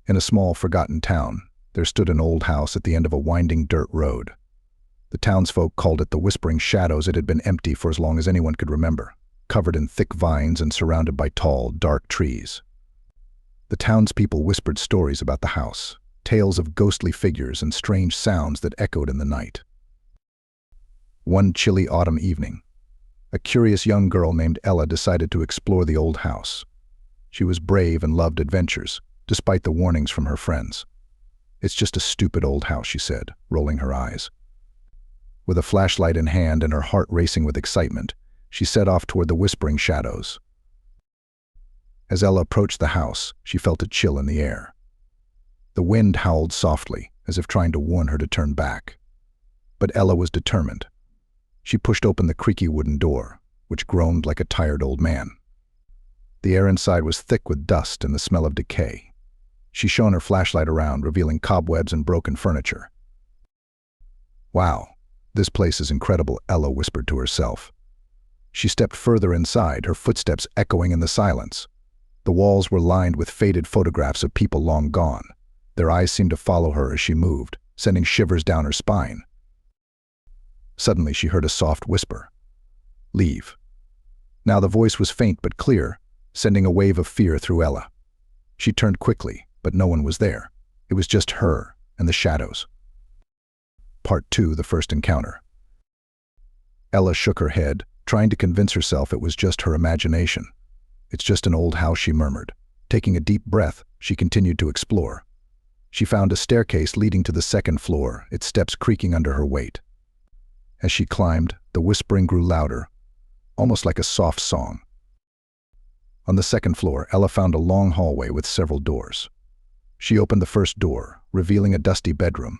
In a small, forgotten town, there stood an old house at the end of a winding dirt road. The townsfolk called it the Whispering Shadows. It had been empty for as long as anyone could remember, covered in thick vines and surrounded by tall, dark trees. The townspeople whispered stories about the house, tales of ghostly figures and strange sounds that echoed in the night. One chilly autumn evening, a curious young girl named Ella decided to explore the old house. She was brave and loved adventures, despite the warnings from her friends. "It's just a stupid old house," she said, rolling her eyes. With a flashlight in hand and her heart racing with excitement, she set off toward the Whispering Shadows. As Ella approached the house, she felt a chill in the air. The wind howled softly, as if trying to warn her to turn back. But Ella was determined. She pushed open the creaky wooden door, which groaned like a tired old man. The air inside was thick with dust and the smell of decay. She shone her flashlight around, revealing cobwebs and broken furniture. "Wow, this place is incredible," Ella whispered to herself. She stepped further inside, her footsteps echoing in the silence. The walls were lined with faded photographs of people long gone. Their eyes seemed to follow her as she moved, sending shivers down her spine. Suddenly she heard a soft whisper. "Leave." Now the voice was faint but clear, sending a wave of fear through Ella. She turned quickly, but no one was there. It was just her and the shadows. Part 2, the first encounter. Ella shook her head, trying to convince herself it was just her imagination. "It's just an old house," she murmured. Taking a deep breath, she continued to explore. She found a staircase leading to the second floor, its steps creaking under her weight. As she climbed, the whispering grew louder, almost like a soft song. On the second floor, Ella found a long hallway with several doors. She opened the first door, revealing a dusty bedroom.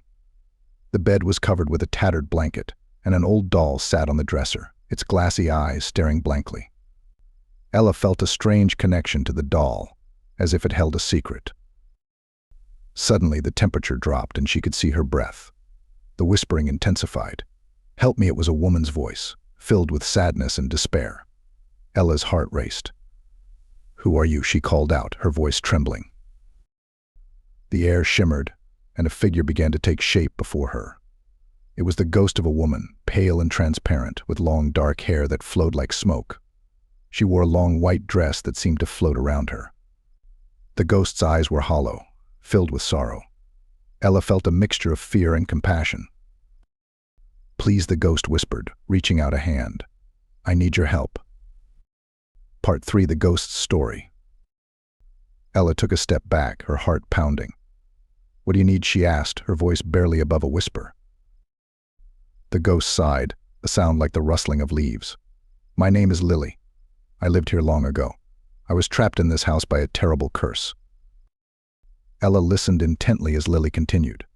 The bed was covered with a tattered blanket, and an old doll sat on the dresser, its glassy eyes staring blankly. Ella felt a strange connection to the doll, as if it held a secret. Suddenly, the temperature dropped and she could see her breath. The whispering intensified. "Help me," it was a woman's voice, filled with sadness and despair. Ella's heart raced. "Who are you?" she called out, her voice trembling. The air shimmered, and a figure began to take shape before her. It was the ghost of a woman, pale and transparent, with long dark hair that flowed like smoke. She wore a long white dress that seemed to float around her. The ghost's eyes were hollow, filled with sorrow. Ella felt a mixture of fear and compassion. "Please," the ghost whispered, reaching out a hand. "I need your help." Part 3, the ghost's story. Ella took a step back, her heart pounding. "What do you need?" she asked, her voice barely above a whisper. The ghost sighed, a sound like the rustling of leaves. "My name is Lily. I lived here long ago. I was trapped in this house by a terrible curse." Ella listened intently as Lily continued.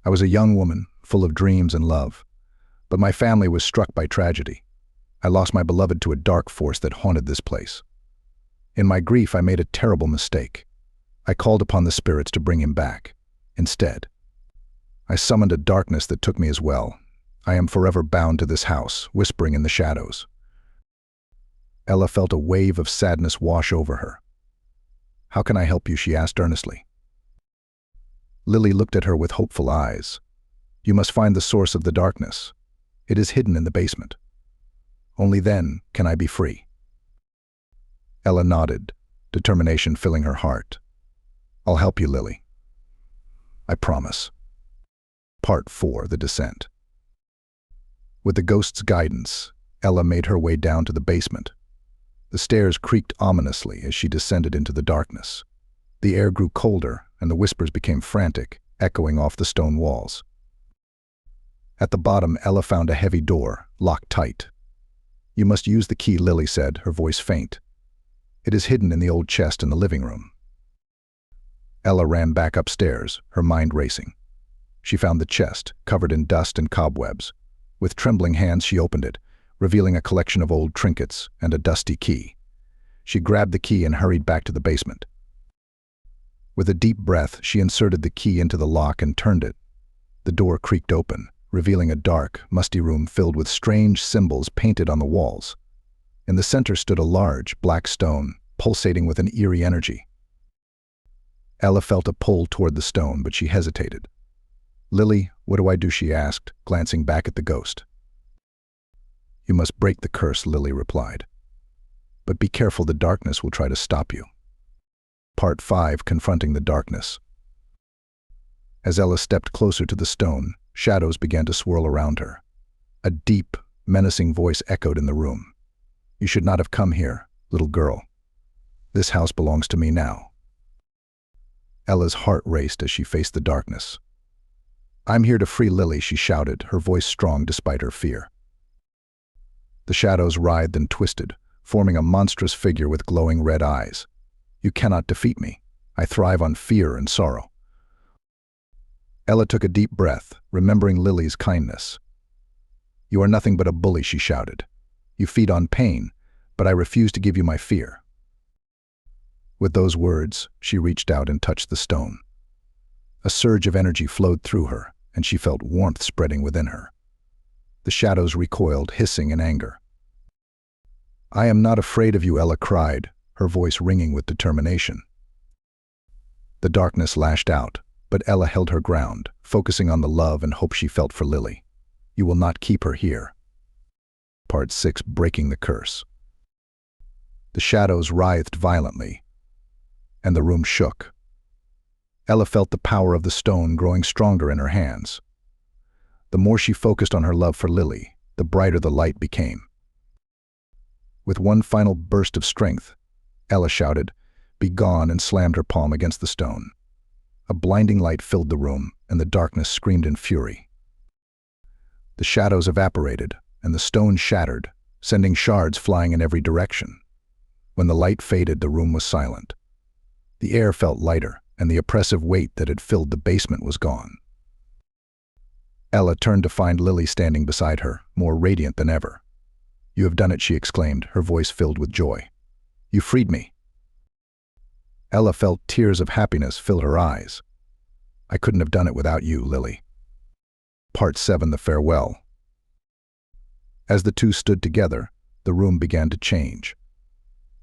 "I was a young woman, full of dreams and love, but my family was struck by tragedy. I lost my beloved to a dark force that haunted this place. In my grief, I made a terrible mistake. I called upon the spirits to bring him back. Instead, I summoned a darkness that took me as well. I am forever bound to this house, whispering in the shadows." Ella felt a wave of sadness wash over her. "How can I help you?" she asked earnestly. Lily looked at her with hopeful eyes. "You must find the source of the darkness. It is hidden in the basement. Only then can I be free." Ella nodded, determination filling her heart. "I'll help you, Lily. I promise." Part 4, the descent. With the ghost's guidance, Ella made her way down to the basement. The stairs creaked ominously as she descended into the darkness. The air grew colder, and the whispers became frantic, echoing off the stone walls. At the bottom, Ella found a heavy door, locked tight. "You must use the key," Lily said, her voice faint. "It is hidden in the old chest in the living room." Ella ran back upstairs, her mind racing. She found the chest, covered in dust and cobwebs. With trembling hands, she opened it, revealing a collection of old trinkets and a dusty key. She grabbed the key and hurried back to the basement. With a deep breath, she inserted the key into the lock and turned it. The door creaked open, revealing a dark, musty room filled with strange symbols painted on the walls. In the center stood a large, black stone, pulsating with an eerie energy. Ella felt a pull toward the stone, but she hesitated. "Lily, what do I do?" she asked, glancing back at the ghost. "You must break the curse," Lily replied. "But be careful, the darkness will try to stop you." Part 5. Confronting the darkness. As Ella stepped closer to the stone, shadows began to swirl around her. A deep, menacing voice echoed in the room. "You should not have come here, little girl. This house belongs to me now." Ella's heart raced as she faced the darkness. "I'm here to free Lily," she shouted, her voice strong despite her fear. The shadows writhed and twisted, forming a monstrous figure with glowing red eyes. "You cannot defeat me. I thrive on fear and sorrow." Ella took a deep breath, remembering Lily's kindness. "You are nothing but a bully," she shouted. "You feed on pain, but I refuse to give you my fear." With those words, she reached out and touched the stone. A surge of energy flowed through her, and she felt warmth spreading within her. The shadows recoiled, hissing in anger. "I am not afraid of you," Ella cried, her voice ringing with determination. The darkness lashed out, but Ella held her ground, focusing on the love and hope she felt for Lily. "You will not keep her here." Part 6. Breaking the curse. The shadows writhed violently, and the room shook. Ella felt the power of the stone growing stronger in her hands. The more she focused on her love for Lily, the brighter the light became. With one final burst of strength, Ella shouted, "Be gone," and slammed her palm against the stone. A blinding light filled the room, and the darkness screamed in fury. The shadows evaporated, and the stone shattered, sending shards flying in every direction. When the light faded, the room was silent. The air felt lighter, and the oppressive weight that had filled the basement was gone. Ella turned to find Lily standing beside her, more radiant than ever. "You have done it," she exclaimed, her voice filled with joy. "You freed me." Ella felt tears of happiness fill her eyes. "I couldn't have done it without you, Lily." Part 7. The farewell. As the two stood together, the room began to change.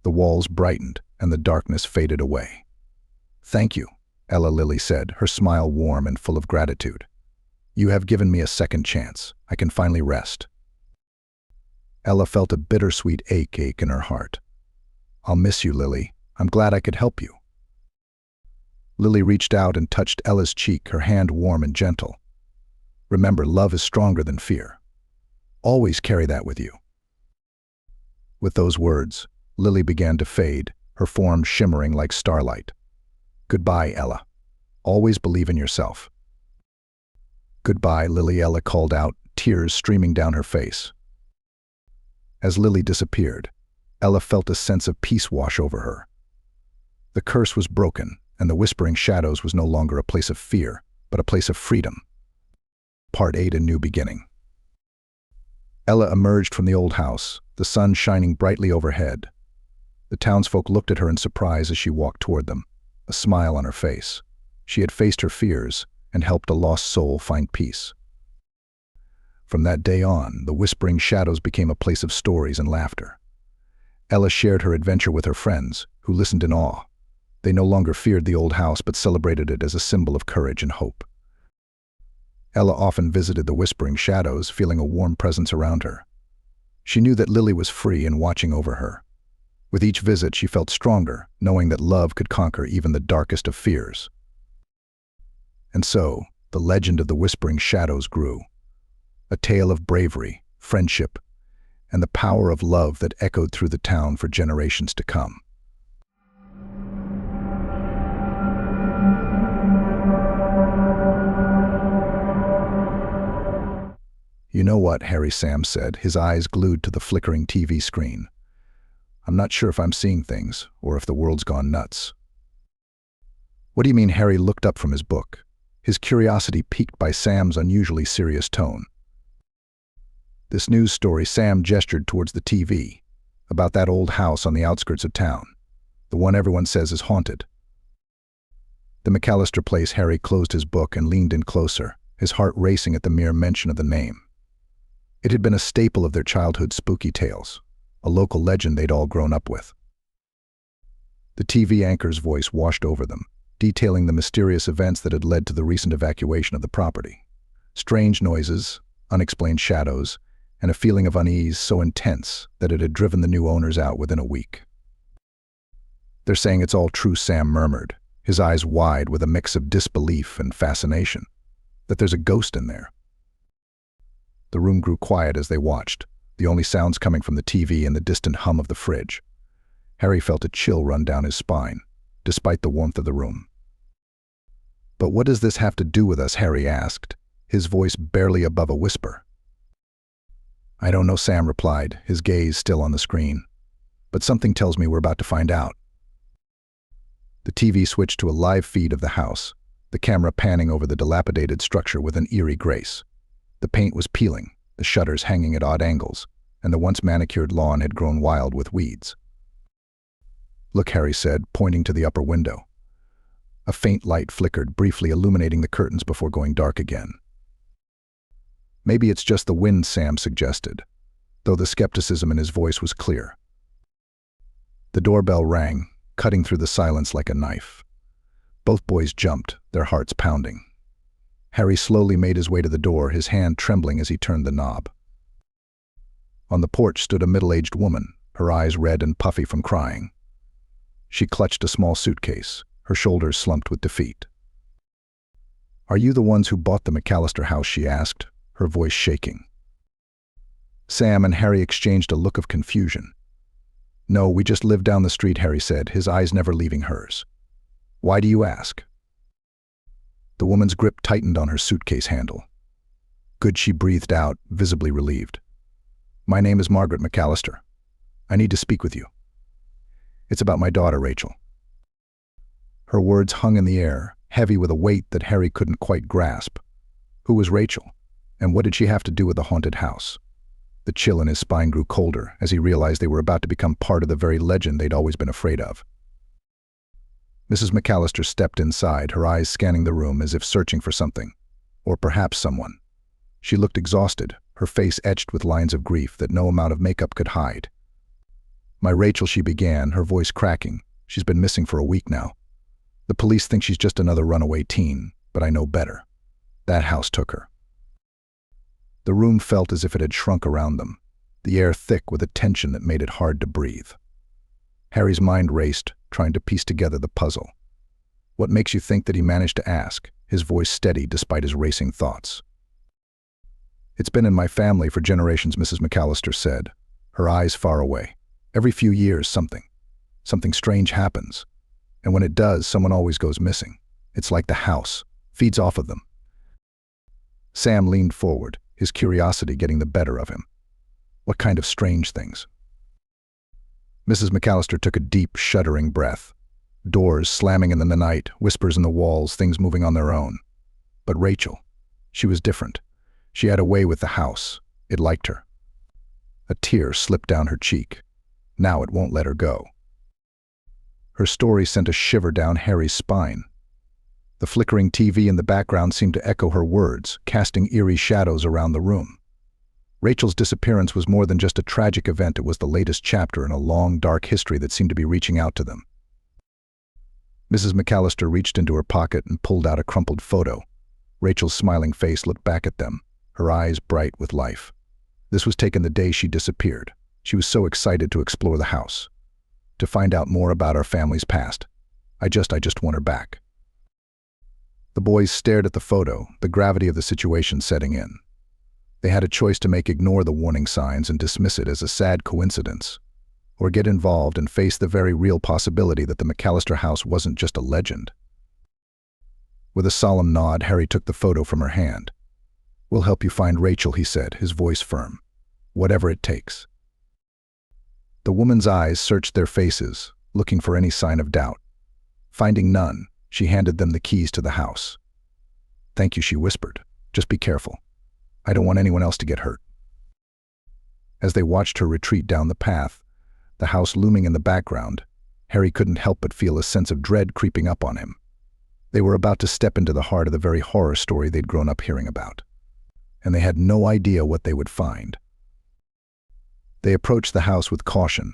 The walls brightened, and the darkness faded away. "Thank you," Ella Lily said, her smile warm and full of gratitude. "You have given me a second chance. I can finally rest." Ella felt a bittersweet ache in her heart. "I'll miss you, Lily. I'm glad I could help you." Lily reached out and touched Ella's cheek, her hand warm and gentle. "Remember, love is stronger than fear. Always carry that with you." With those words, Lily began to fade, her form shimmering like starlight. "Goodbye, Ella. Always believe in yourself." "Goodbye, Lily," Ella called out, tears streaming down her face. As Lily disappeared, Ella felt a sense of peace wash over her. The curse was broken, and the whispering shadows was no longer a place of fear, but a place of freedom. Part 8. A new beginning. Ella emerged from the old house, the sun shining brightly overhead. The townsfolk looked at her in surprise as she walked toward them, a smile on her face. She had faced her fears and helped a lost soul find peace. From that day on, the whispering shadows became a place of stories and laughter. Ella shared her adventure with her friends, who listened in awe. They no longer feared the old house but celebrated it as a symbol of courage and hope. Ella often visited the whispering shadows, feeling a warm presence around her. She knew that Lily was free and watching over her. With each visit, she felt stronger, knowing that love could conquer even the darkest of fears. And so, the legend of the whispering shadows grew. A tale of bravery, friendship, and the power of love that echoed through the town for generations to come. "You know what?" Harry Sam said, his eyes glued to the flickering TV screen. "I'm not sure if I'm seeing things, or if the world's gone nuts." "What do you mean?" Harry looked up from his book, his curiosity piqued by Sam's unusually serious tone. "This news story," Sam gestured towards the TV, "about that old house on the outskirts of town, the one everyone says is haunted." The McAllister place. Harry closed his book and leaned in closer, his heart racing at the mere mention of the name. It had been a staple of their childhood spooky tales, a local legend they'd all grown up with. The TV anchor's voice washed over them, detailing the mysterious events that had led to the recent evacuation of the property. Strange noises, unexplained shadows, and a feeling of unease so intense that it had driven the new owners out within a week. "They're saying it's all true," Sam murmured, his eyes wide with a mix of disbelief and fascination. "That there's a ghost in there." The room grew quiet as they watched, the only sounds coming from the TV and the distant hum of the fridge. Harry felt a chill run down his spine, despite the warmth of the room. "But what does this have to do with us?" Harry asked, his voice barely above a whisper. "I don't know," Sam replied, his gaze still on the screen. "But something tells me we're about to find out." The TV switched to a live feed of the house, the camera panning over the dilapidated structure with an eerie grace. The paint was peeling, the shutters hanging at odd angles, and the once manicured lawn had grown wild with weeds. "Look," Harry said, pointing to the upper window. A faint light flickered, briefly illuminating the curtains before going dark again. "Maybe it's just the wind," Sam suggested, though the skepticism in his voice was clear. The doorbell rang, cutting through the silence like a knife. Both boys jumped, their hearts pounding. Harry slowly made his way to the door, his hand trembling as he turned the knob. On the porch stood a middle-aged woman, her eyes red and puffy from crying. She clutched a small suitcase, her shoulders slumped with defeat. "Are you the ones who bought the McAllister house?" she asked, her voice shaking. Sam and Harry exchanged a look of confusion. "No, we just live down the street," Harry said, his eyes never leaving hers. "Why do you ask?" The woman's grip tightened on her suitcase handle. "Good," she breathed out, visibly relieved. "My name is Margaret McAllister. I need to speak with you. It's about my daughter, Rachel." Her words hung in the air, heavy with a weight that Harry couldn't quite grasp. Who was Rachel? And what did she have to do with the haunted house? The chill in his spine grew colder as he realized they were about to become part of the very legend they'd always been afraid of. Mrs. McAllister stepped inside, her eyes scanning the room as if searching for something, or perhaps someone. She looked exhausted, her face etched with lines of grief that no amount of makeup could hide. "My Rachel," she began, her voice cracking. "She's been missing for a week now. The police think she's just another runaway teen, but I know better. That house took her." The room felt as if it had shrunk around them, the air thick with a tension that made it hard to breathe. Harry's mind raced, trying to piece together the puzzle. "What makes you think that?" he managed to ask, his voice steady despite his racing thoughts. "It's been in my family for generations," Mrs. McAllister said, her eyes far away. "Every few years something strange happens. And when it does, someone always goes missing. It's like the house feeds off of them." Sam leaned forward, his curiosity getting the better of him. "What kind of strange things?" Mrs. McAllister took a deep, shuddering breath. Doors slamming in the night, whispers in the walls, things moving on their own. But Rachel, she was different. She had a way with the house. It liked her. A tear slipped down her cheek. Now it won't let her go. Her story sent a shiver down Harry's spine. The flickering TV in the background seemed to echo her words, casting eerie shadows around the room. Rachel's disappearance was more than just a tragic event, it was the latest chapter in a long, dark history that seemed to be reaching out to them. Mrs. McAllister reached into her pocket and pulled out a crumpled photo. Rachel's smiling face looked back at them, her eyes bright with life. This was taken the day she disappeared. She was so excited to explore the house, to find out more about our family's past. I just want her back." The boys stared at the photo, the gravity of the situation setting in. They had a choice to make: ignore the warning signs and dismiss it as a sad coincidence, or get involved and face the very real possibility that the McAllister house wasn't just a legend. With a solemn nod, Harry took the photo from her hand. "We'll help you find Rachel," he said, his voice firm. "Whatever it takes." The woman's eyes searched their faces, looking for any sign of doubt. Finding none, she handed them the keys to the house. "Thank you," she whispered. "Just be careful. I don't want anyone else to get hurt." As they watched her retreat down the path, the house looming in the background, Harry couldn't help but feel a sense of dread creeping up on him. They were about to step into the heart of the very horror story they'd grown up hearing about, and they had no idea what they would find. They approached the house with caution,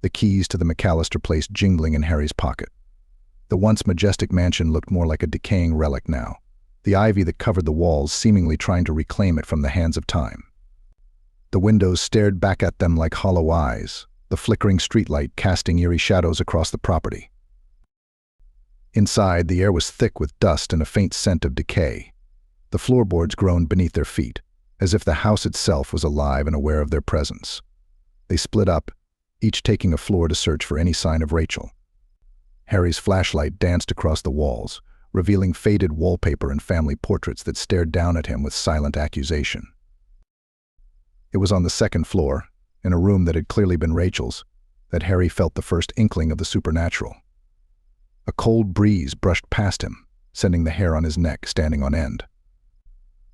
the keys to the McAllister place jingling in Harry's pocket. The once majestic mansion looked more like a decaying relic now, the ivy that covered the walls seemingly trying to reclaim it from the hands of time. The windows stared back at them like hollow eyes, the flickering streetlight casting eerie shadows across the property. Inside, the air was thick with dust and a faint scent of decay. The floorboards groaned beneath their feet, as if the house itself was alive and aware of their presence. They split up, each taking a floor to search for any sign of Rachel. Harry's flashlight danced across the walls, revealing faded wallpaper and family portraits that stared down at him with silent accusation. It was on the second floor, in a room that had clearly been Rachel's, that Harry felt the first inkling of the supernatural. A cold breeze brushed past him, sending the hair on his neck standing on end.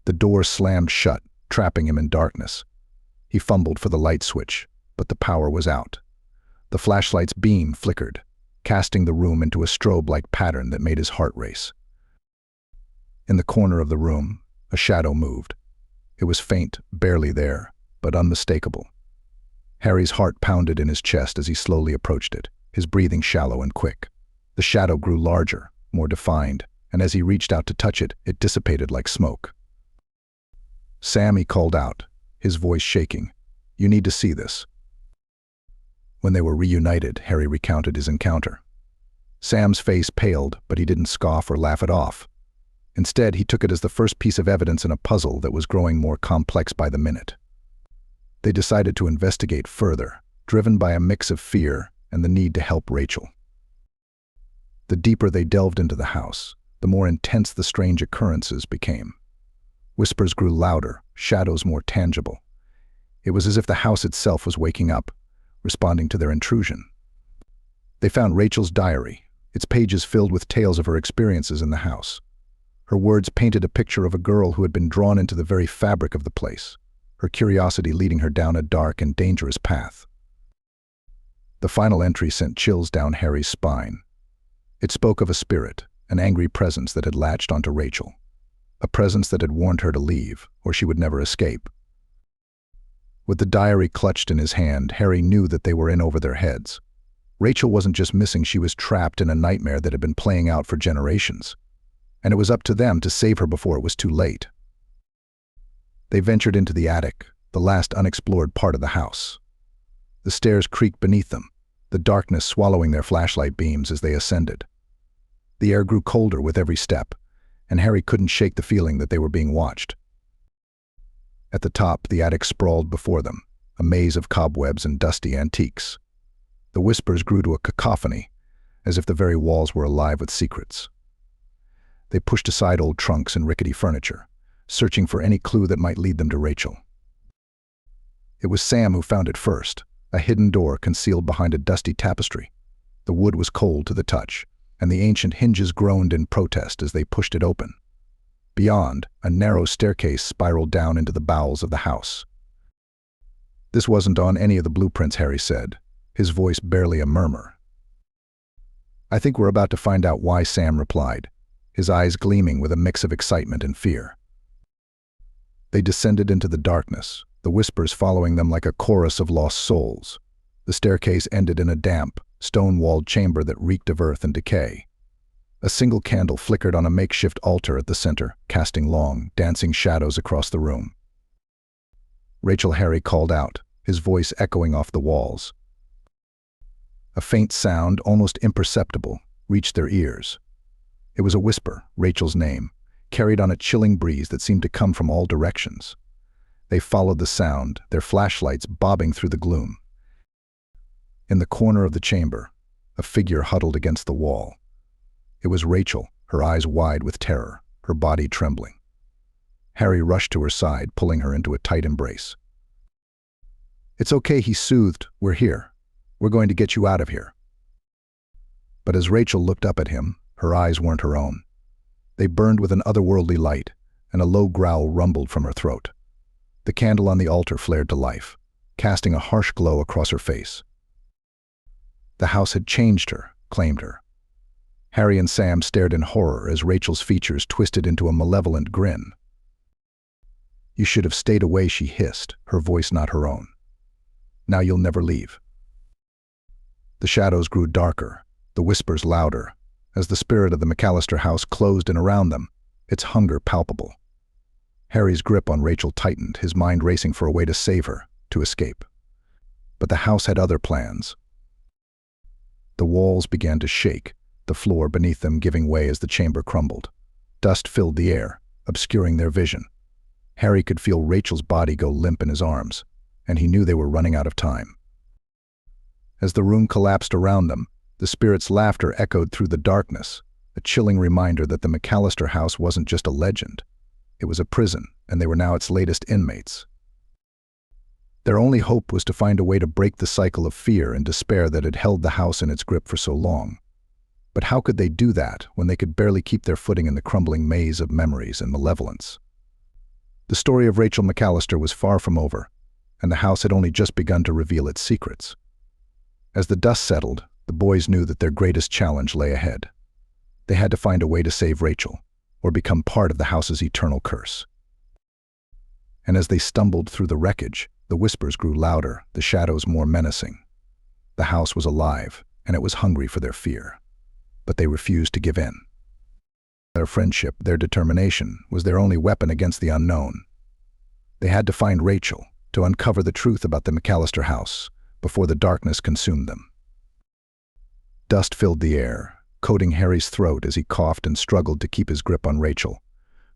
The door slammed shut, trapping him in darkness. He fumbled for the light switch, but the power was out. The flashlight's beam flickered, casting the room into a strobe-like pattern that made his heart race. In the corner of the room, a shadow moved. It was faint, barely there, but unmistakable. Harry's heart pounded in his chest as he slowly approached it, his breathing shallow and quick. The shadow grew larger, more defined, and as he reached out to touch it, it dissipated like smoke. "Sam," he called out, his voice shaking. "You need to see this." When they were reunited, Harry recounted his encounter. Sam's face paled, but he didn't scoff or laugh it off. Instead, he took it as the first piece of evidence in a puzzle that was growing more complex by the minute. They decided to investigate further, driven by a mix of fear and the need to help Rachel. The deeper they delved into the house, the more intense the strange occurrences became. Whispers grew louder, shadows more tangible. It was as if the house itself was waking up, responding to their intrusion. They found Rachel's diary, its pages filled with tales of her experiences in the house. Her words painted a picture of a girl who had been drawn into the very fabric of the place, her curiosity leading her down a dark and dangerous path. The final entry sent chills down Harry's spine. It spoke of a spirit, an angry presence that had latched onto Rachel, a presence that had warned her to leave, or she would never escape. With the diary clutched in his hand, Harry knew that they were in over their heads. Rachel wasn't just missing, she was trapped in a nightmare that had been playing out for generations. And it was up to them to save her before it was too late. They ventured into the attic, the last unexplored part of the house. The stairs creaked beneath them, the darkness swallowing their flashlight beams as they ascended. The air grew colder with every step, and Harry couldn't shake the feeling that they were being watched. At the top, the attic sprawled before them, a maze of cobwebs and dusty antiques. The whispers grew to a cacophony, as if the very walls were alive with secrets. They pushed aside old trunks and rickety furniture, searching for any clue that might lead them to Rachel. It was Sam who found it first, a hidden door concealed behind a dusty tapestry. The wood was cold to the touch, and the ancient hinges groaned in protest as they pushed it open. Beyond, a narrow staircase spiraled down into the bowels of the house. "This wasn't on any of the blueprints," Harry said, his voice barely a murmur. "I think we're about to find out why," Sam replied, his eyes gleaming with a mix of excitement and fear. They descended into the darkness, the whispers following them like a chorus of lost souls. The staircase ended in a damp, stone-walled chamber that reeked of earth and decay. A single candle flickered on a makeshift altar at the center, casting long, dancing shadows across the room. "Rachel," Harry called out, his voice echoing off the walls. A faint sound, almost imperceptible, reached their ears. It was a whisper, Rachel's name, carried on a chilling breeze that seemed to come from all directions. They followed the sound, their flashlights bobbing through the gloom. In the corner of the chamber, a figure huddled against the wall. It was Rachel, her eyes wide with terror, her body trembling. Harry rushed to her side, pulling her into a tight embrace. "It's okay," he soothed. "We're here. We're going to get you out of here." But as Rachel looked up at him, her eyes weren't her own. They burned with an otherworldly light, and a low growl rumbled from her throat. The candle on the altar flared to life, casting a harsh glow across her face. The house had changed her, claimed her. Harry and Sam stared in horror as Rachel's features twisted into a malevolent grin. "You should have stayed away," she hissed, her voice not her own. "Now you'll never leave." The shadows grew darker, the whispers louder, as the spirit of the McAllister house closed in around them, its hunger palpable. Harry's grip on Rachel tightened, his mind racing for a way to save her, to escape. But the house had other plans. The walls began to shake, the floor beneath them giving way as the chamber crumbled. Dust filled the air, obscuring their vision. Harry could feel Rachel's body go limp in his arms, and he knew they were running out of time. As the room collapsed around them, the spirit's laughter echoed through the darkness, a chilling reminder that the McAllister house wasn't just a legend. It was a prison, and they were now its latest inmates. Their only hope was to find a way to break the cycle of fear and despair that had held the house in its grip for so long. But how could they do that when they could barely keep their footing in the crumbling maze of memories and malevolence? The story of Rachel McAllister was far from over, and the house had only just begun to reveal its secrets. As the dust settled, the boys knew that their greatest challenge lay ahead. They had to find a way to save Rachel, or become part of the house's eternal curse. And as they stumbled through the wreckage, the whispers grew louder, the shadows more menacing. The house was alive, and it was hungry for their fear. But they refused to give in. Their friendship, their determination, was their only weapon against the unknown. They had to find Rachel, to uncover the truth about the McAllister house, before the darkness consumed them. Dust filled the air, coating Harry's throat as he coughed and struggled to keep his grip on Rachel,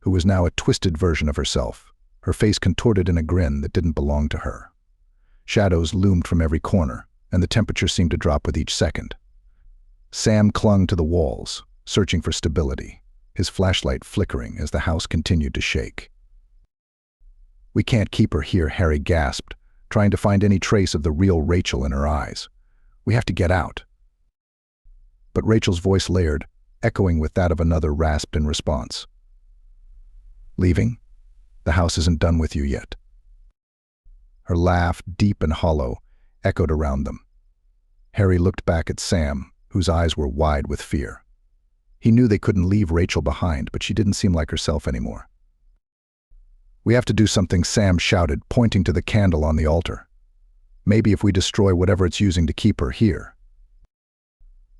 who was now a twisted version of herself, her face contorted in a grin that didn't belong to her. Shadows loomed from every corner, and the temperature seemed to drop with each second. Sam clung to the walls, searching for stability, his flashlight flickering as the house continued to shake. "We can't keep her here," Harry gasped, trying to find any trace of the real Rachel in her eyes. "We have to get out." But Rachel's voice layered, echoing with that of another rasped in response. "Leaving? The house isn't done with you yet." Her laugh, deep and hollow, echoed around them. Harry looked back at Sam, whose eyes were wide with fear. He knew they couldn't leave Rachel behind, but she didn't seem like herself anymore. "We have to do something," Sam shouted, pointing to the candle on the altar. "Maybe if we destroy whatever it's using to keep her here."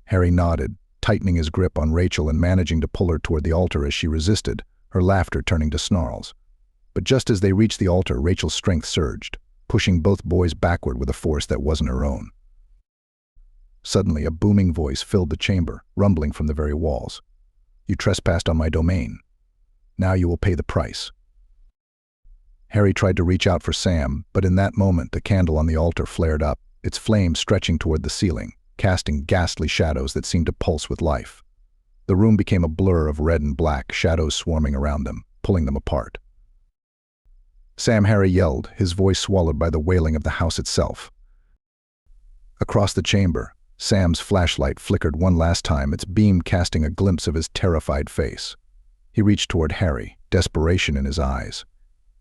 Harry nodded, tightening his grip on Rachel and managing to pull her toward the altar as she resisted, her laughter turning to snarls. But just as they reached the altar, Rachel's strength surged, pushing both boys backward with a force that wasn't her own. Suddenly, a booming voice filled the chamber, rumbling from the very walls. "You trespassed on my domain. Now you will pay the price." Harry tried to reach out for Sam, but in that moment the candle on the altar flared up, its flame stretching toward the ceiling, casting ghastly shadows that seemed to pulse with life. The room became a blur of red and black, shadows swarming around them, pulling them apart. "Sam!" Harry yelled, his voice swallowed by the wailing of the house itself. Across the chamber, Sam's flashlight flickered one last time, its beam casting a glimpse of his terrified face. He reached toward Harry, desperation in his eyes.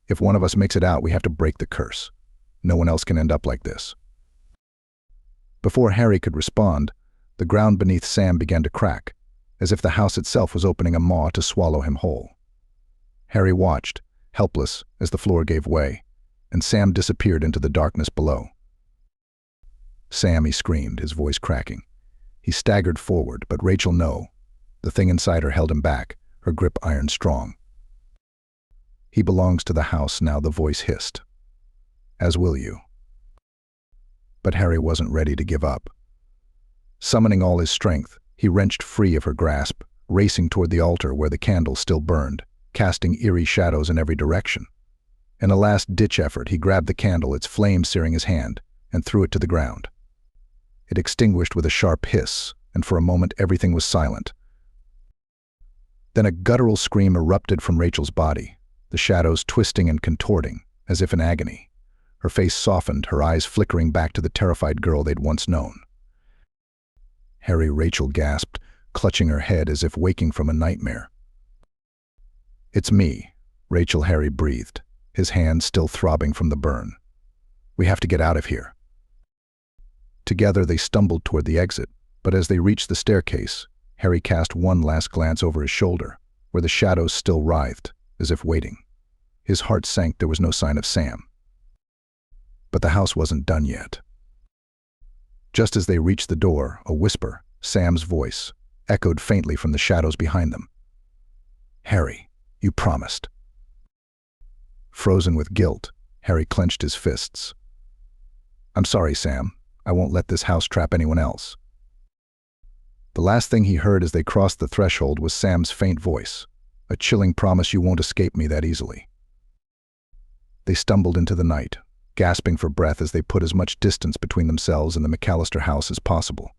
"If one of us makes it out, we have to break the curse. No one else can end up like this." Before Harry could respond, the ground beneath Sam began to crack, as if the house itself was opening a maw to swallow him whole. Harry watched, helpless, as the floor gave way, and Sam disappeared into the darkness below. "Sam!" he screamed, his voice cracking. He staggered forward, but Rachel, no. The thing inside her held him back, her grip iron strong. "He belongs to the house now," the voice hissed. "As will you." But Harry wasn't ready to give up. Summoning all his strength, he wrenched free of her grasp, racing toward the altar where the candle still burned, casting eerie shadows in every direction. In a last-ditch effort, he grabbed the candle, its flame searing his hand, and threw it to the ground. It extinguished with a sharp hiss, and for a moment everything was silent. Then a guttural scream erupted from Rachel's body, the shadows twisting and contorting, as if in agony. Her face softened, her eyes flickering back to the terrified girl they'd once known. "Harry!" Rachel gasped, clutching her head as if waking from a nightmare. "It's me," Rachel. Harry breathed, his hand still throbbing from the burn. "We have to get out of here." Together they stumbled toward the exit, but as they reached the staircase, Harry cast one last glance over his shoulder, where the shadows still writhed, as if waiting. His heart sank. There was no sign of Sam. But the house wasn't done yet. Just as they reached the door, a whisper, Sam's voice, echoed faintly from the shadows behind them. "Harry, you promised." Frozen with guilt, Harry clenched his fists. "I'm sorry, Sam. I won't let this house trap anyone else." The last thing he heard as they crossed the threshold was Sam's faint voice, a chilling promise, "You won't escape me that easily." They stumbled into the night, gasping for breath as they put as much distance between themselves and the McAllister house as possible.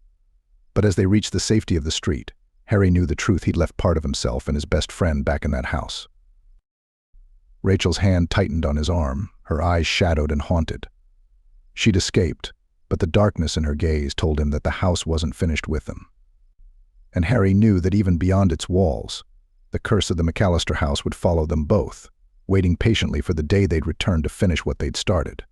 But as they reached the safety of the street, Harry knew the truth. He'd left part of himself and his best friend back in that house. Rachel's hand tightened on his arm, her eyes shadowed and haunted. She'd escaped, but the darkness in her gaze told him that the house wasn't finished with them. And Harry knew that even beyond its walls, the curse of the McAllister house would follow them both, waiting patiently for the day they'd return to finish what they'd started.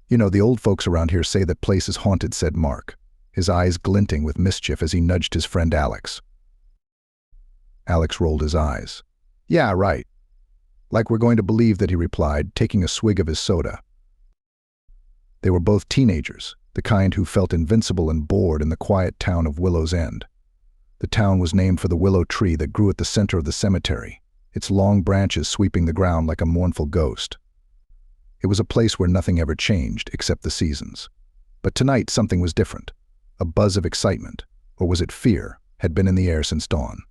"You know, the old folks around here say that place is haunted," said Mark, his eyes glinting with mischief as he nudged his friend Alex. Alex rolled his eyes. "Yeah, right. Like we're going to believe that," he replied, taking a swig of his soda. They were both teenagers, the kind who felt invincible and bored in the quiet town of Willow's End. The town was named for the willow tree that grew at the center of the cemetery, its long branches sweeping the ground like a mournful ghost. It was a place where nothing ever changed except the seasons. But tonight something was different. A buzz of excitement, or was it fear, had been in the air since dawn.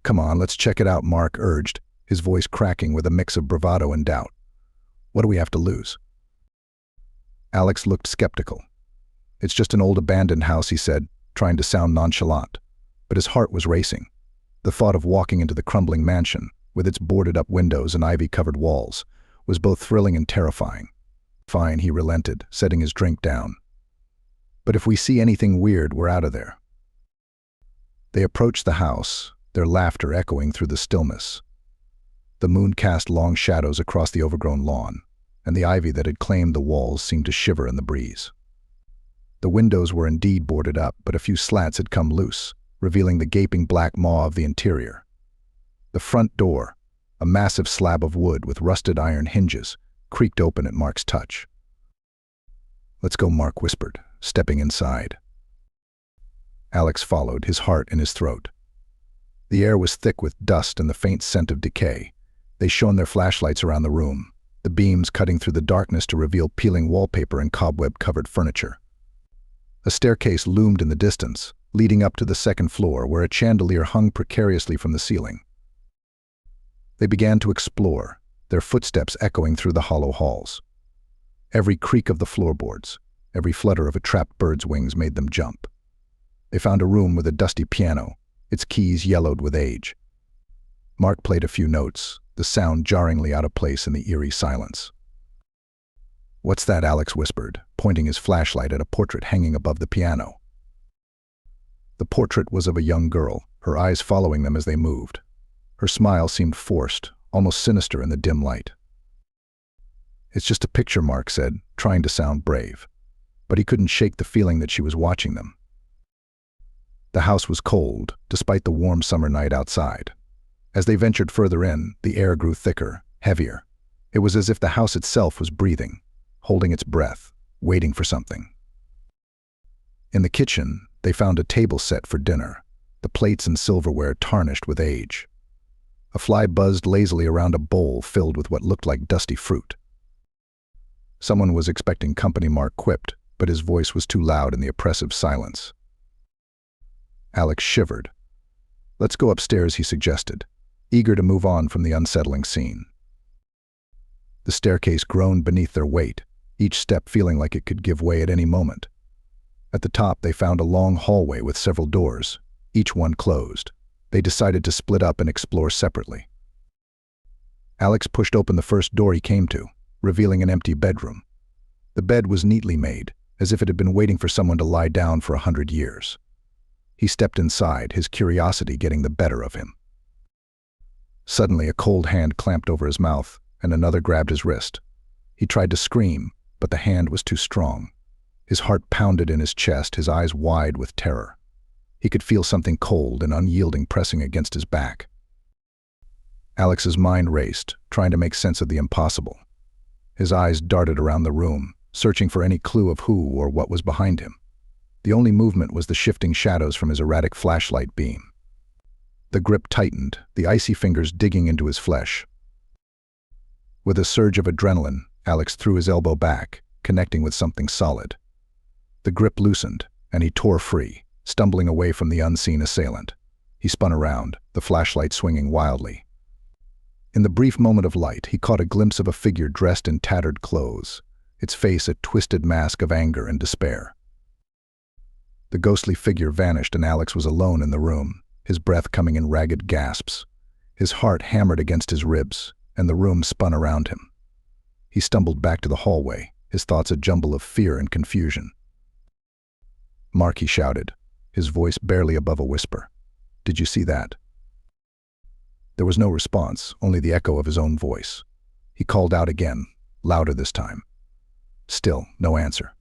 "Come on, let's check it out," Mark urged, his voice cracking with a mix of bravado and doubt. "What do we have to lose?" Alex looked skeptical. "It's just an old abandoned house," he said, trying to sound nonchalant. But his heart was racing. The thought of walking into the crumbling mansion, with its boarded-up windows and ivy-covered walls, was both thrilling and terrifying. "Fine," he relented, setting his drink down. "But if we see anything weird, we're out of there." They approached the house, their laughter echoing through the stillness. The moon cast long shadows across the overgrown lawn, and the ivy that had claimed the walls seemed to shiver in the breeze. The windows were indeed boarded up, but a few slats had come loose, revealing the gaping black maw of the interior. The front door, a massive slab of wood with rusted iron hinges, creaked open at Mark's touch. "Let's go," Mark whispered, stepping inside. Alex followed, his heart in his throat. The air was thick with dust and the faint scent of decay. They shone their flashlights around the room, the beams cutting through the darkness to reveal peeling wallpaper and cobweb-covered furniture. A staircase loomed in the distance, leading up to the second floor where a chandelier hung precariously from the ceiling. They began to explore, their footsteps echoing through the hollow halls. Every creak of the floorboards, every flutter of a trapped bird's wings made them jump. They found a room with a dusty piano, its keys yellowed with age. Mark played a few notes, the sound jarringly out of place in the eerie silence. "What's that?" Alex whispered, pointing his flashlight at a portrait hanging above the piano. The portrait was of a young girl, her eyes following them as they moved. Her smile seemed forced, almost sinister in the dim light. "It's just a picture," Mark said, trying to sound brave. But he couldn't shake the feeling that she was watching them. The house was cold, despite the warm summer night outside. As they ventured further in, the air grew thicker, heavier. It was as if the house itself was breathing, holding its breath, waiting for something. In the kitchen, they found a table set for dinner, the plates and silverware tarnished with age. A fly buzzed lazily around a bowl filled with what looked like dusty fruit. Someone was expecting company, Mark quipped, but his voice was too loud in the oppressive silence. Alex shivered. "Let's go upstairs," he suggested, eager to move on from the unsettling scene. The staircase groaned beneath their weight, each step feeling like it could give way at any moment. At the top, they found a long hallway with several doors, each one closed. They decided to split up and explore separately. Alex pushed open the first door he came to, revealing an empty bedroom. The bed was neatly made, as if it had been waiting for someone to lie down for 100 years. He stepped inside, his curiosity getting the better of him. Suddenly, a cold hand clamped over his mouth, and another grabbed his wrist. He tried to scream, but the hand was too strong. His heart pounded in his chest, his eyes wide with terror. He could feel something cold and unyielding pressing against his back. Alex's mind raced, trying to make sense of the impossible. His eyes darted around the room, searching for any clue of who or what was behind him. The only movement was the shifting shadows from his erratic flashlight beam. The grip tightened, the icy fingers digging into his flesh. With a surge of adrenaline, Alex threw his elbow back, connecting with something solid. The grip loosened, and he tore free, stumbling away from the unseen assailant. He spun around, the flashlight swinging wildly. In the brief moment of light, he caught a glimpse of a figure dressed in tattered clothes, its face a twisted mask of anger and despair. The ghostly figure vanished and Alex was alone in the room, his breath coming in ragged gasps. His heart hammered against his ribs, and the room spun around him. He stumbled back to the hallway, his thoughts a jumble of fear and confusion. "Mark," he shouted, his voice barely above a whisper. "Did you see that?" There was no response, only the echo of his own voice. He called out again, louder this time. Still, no answer.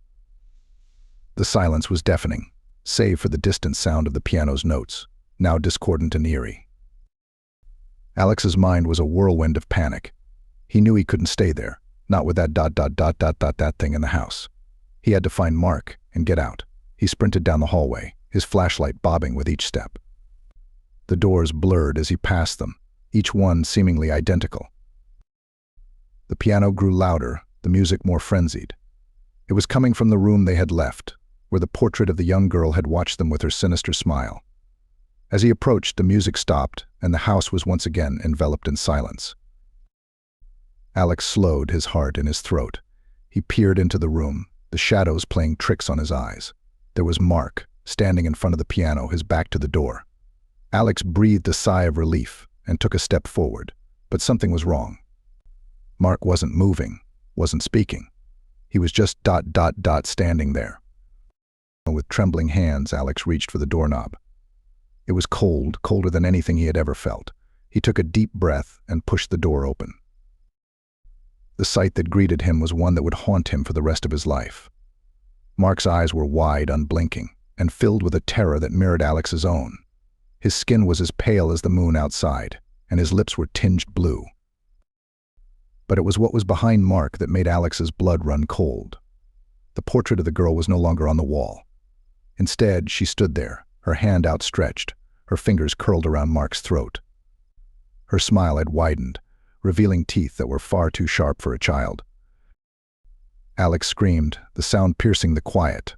The silence was deafening, save for the distant sound of the piano's notes, now discordant and eerie. Alex's mind was a whirlwind of panic. He knew he couldn't stay there, not with that thing in the house. He had to find Mark and get out. He sprinted down the hallway, his flashlight bobbing with each step. The doors blurred as he passed them, each one seemingly identical. The piano grew louder, the music more frenzied. It was coming from the room they had left, where the portrait of the young girl had watched them with her sinister smile. As he approached, the music stopped, and the house was once again enveloped in silence. Alex slowed, his heart in his throat. He peered into the room, the shadows playing tricks on his eyes. There was Mark, standing in front of the piano, his back to the door. Alex breathed a sigh of relief and took a step forward, but something was wrong. Mark wasn't moving, wasn't speaking. He was just standing there. With trembling hands, Alex reached for the doorknob. It was cold, colder than anything he had ever felt. He took a deep breath and pushed the door open. The sight that greeted him was one that would haunt him for the rest of his life. Mark's eyes were wide, unblinking, and filled with a terror that mirrored Alex's own. His skin was as pale as the moon outside, and his lips were tinged blue. But it was what was behind Mark that made Alex's blood run cold. The portrait of the girl was no longer on the wall. Instead, she stood there, her hand outstretched, her fingers curled around Mark's throat. Her smile had widened, revealing teeth that were far too sharp for a child. Alex screamed, the sound piercing the quiet.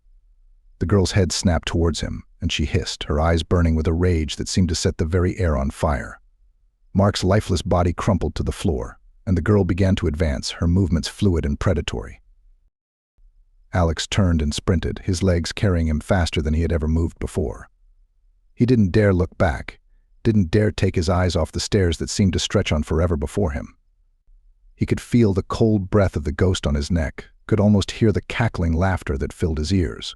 The girl's head snapped towards him, and she hissed, her eyes burning with a rage that seemed to set the very air on fire. Mark's lifeless body crumpled to the floor, and the girl began to advance, her movements fluid and predatory. Alex turned and sprinted, his legs carrying him faster than he had ever moved before. He didn't dare look back, didn't dare take his eyes off the stairs that seemed to stretch on forever before him. He could feel the cold breath of the ghost on his neck, could almost hear the cackling laughter that filled his ears.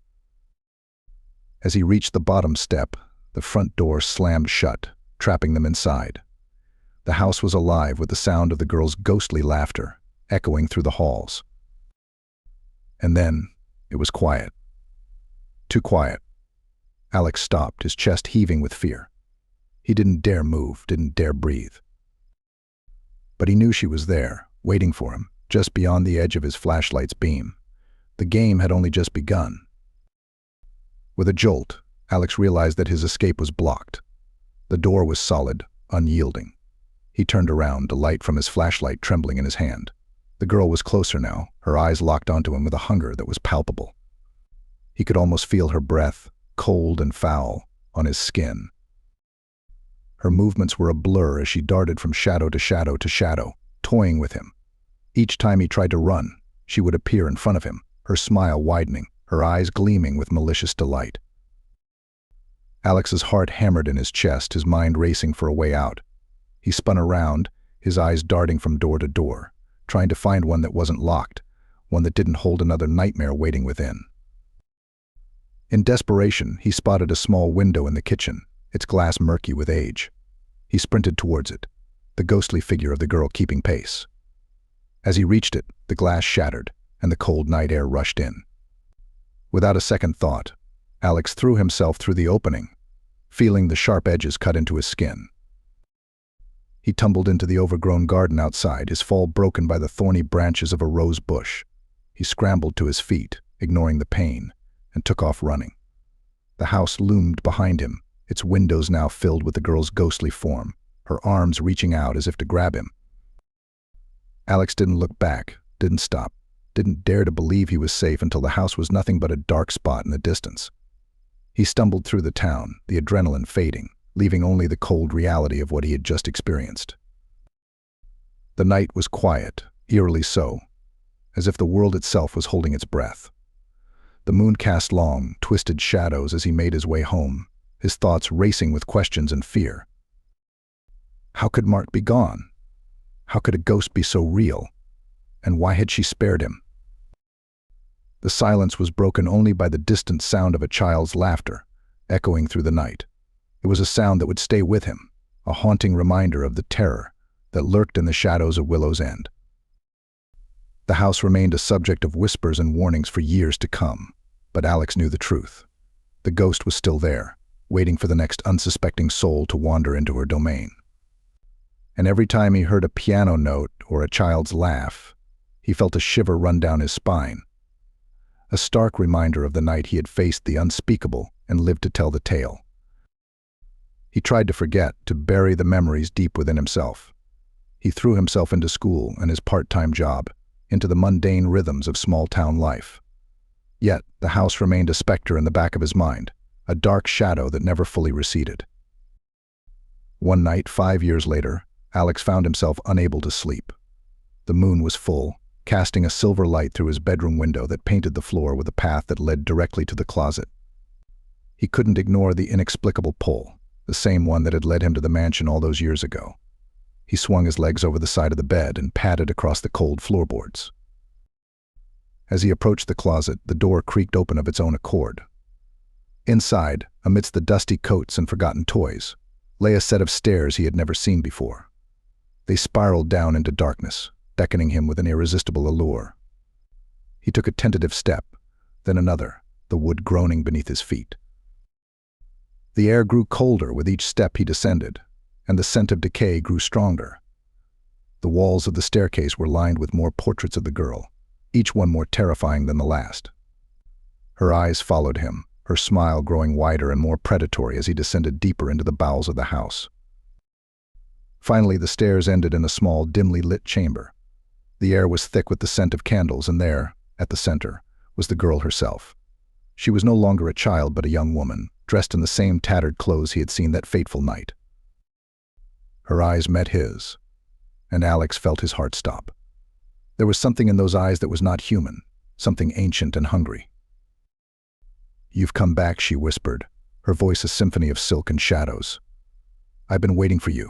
As he reached the bottom step, the front door slammed shut, trapping them inside. The house was alive with the sound of the girl's ghostly laughter, echoing through the halls. And then, it was quiet. Too quiet. Alex stopped, his chest heaving with fear. He didn't dare move, didn't dare breathe. But he knew she was there, waiting for him, just beyond the edge of his flashlight's beam. The game had only just begun. With a jolt, Alex realized that his escape was blocked. The door was solid, unyielding. He turned around, the light from his flashlight trembling in his hand. The girl was closer now, her eyes locked onto him with a hunger that was palpable. He could almost feel her breath, cold and foul, on his skin. Her movements were a blur as she darted from shadow to shadow to shadow, toying with him. Each time he tried to run, she would appear in front of him, her smile widening, her eyes gleaming with malicious delight. Alex's heart hammered in his chest, his mind racing for a way out. He spun around, his eyes darting from door to door, trying to find one that wasn't locked, one that didn't hold another nightmare waiting within. In desperation, he spotted a small window in the kitchen, its glass murky with age. He sprinted towards it, the ghostly figure of the girl keeping pace. As he reached it, the glass shattered, and the cold night air rushed in. Without a second thought, Alex threw himself through the opening, feeling the sharp edges cut into his skin. He tumbled into the overgrown garden outside, his fall broken by the thorny branches of a rose bush. He scrambled to his feet, ignoring the pain, and took off running. The house loomed behind him, its windows now filled with the girl's ghostly form, her arms reaching out as if to grab him. Alex didn't look back, didn't stop, didn't dare to believe he was safe until the house was nothing but a dark spot in the distance. He stumbled through the town, the adrenaline fading, leaving only the cold reality of what he had just experienced. The night was quiet, eerily so, as if the world itself was holding its breath. The moon cast long, twisted shadows as he made his way home, his thoughts racing with questions and fear. How could Mark be gone? How could a ghost be so real? And why had she spared him? The silence was broken only by the distant sound of a child's laughter, echoing through the night. It was a sound that would stay with him, a haunting reminder of the terror that lurked in the shadows of Willow's End. The house remained a subject of whispers and warnings for years to come, but Alex knew the truth. The ghost was still there, waiting for the next unsuspecting soul to wander into her domain. And every time he heard a piano note or a child's laugh, he felt a shiver run down his spine. A stark reminder of the night he had faced the unspeakable and lived to tell the tale. He tried to forget, to bury the memories deep within himself. He threw himself into school and his part-time job, into the mundane rhythms of small-town life. Yet, the house remained a specter in the back of his mind, a dark shadow that never fully receded. One night, 5 years later, Alex found himself unable to sleep. The moon was full, casting a silver light through his bedroom window that painted the floor with a path that led directly to the closet. He couldn't ignore the inexplicable pull, the same one that had led him to the mansion all those years ago. He swung his legs over the side of the bed and padded across the cold floorboards. As he approached the closet, the door creaked open of its own accord. Inside, amidst the dusty coats and forgotten toys, lay a set of stairs he had never seen before. They spiraled down into darkness, beckoning him with an irresistible allure. He took a tentative step, then another, the wood groaning beneath his feet. The air grew colder with each step he descended, and the scent of decay grew stronger. The walls of the staircase were lined with more portraits of the girl, each one more terrifying than the last. Her eyes followed him, her smile growing wider and more predatory as he descended deeper into the bowels of the house. Finally, the stairs ended in a small, dimly lit chamber. The air was thick with the scent of candles, and there, at the center, was the girl herself. She was no longer a child but a young woman, dressed in the same tattered clothes he had seen that fateful night. Her eyes met his, and Alex felt his heart stop. There was something in those eyes that was not human, something ancient and hungry. "You've come back," she whispered, her voice a symphony of silk and shadows. "I've been waiting for you."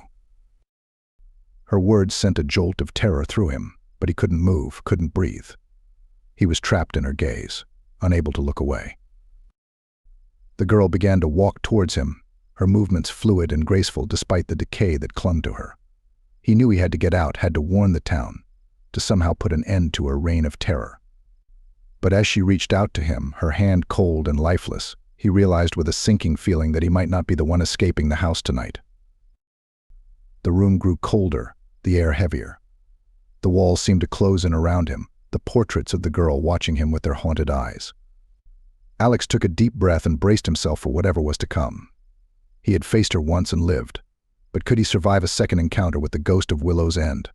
Her words sent a jolt of terror through him, but he couldn't move, couldn't breathe. He was trapped in her gaze, unable to look away. The girl began to walk towards him, her movements fluid and graceful despite the decay that clung to her. He knew he had to get out, had to warn the town, to somehow put an end to her reign of terror. But as she reached out to him, her hand cold and lifeless, he realized with a sinking feeling that he might not be the one escaping the house tonight. The room grew colder, the air heavier. The walls seemed to close in around him, the portraits of the girl watching him with their haunted eyes. Alex took a deep breath and braced himself for whatever was to come. He had faced her once and lived, but could he survive a second encounter with the ghost of Willow's End?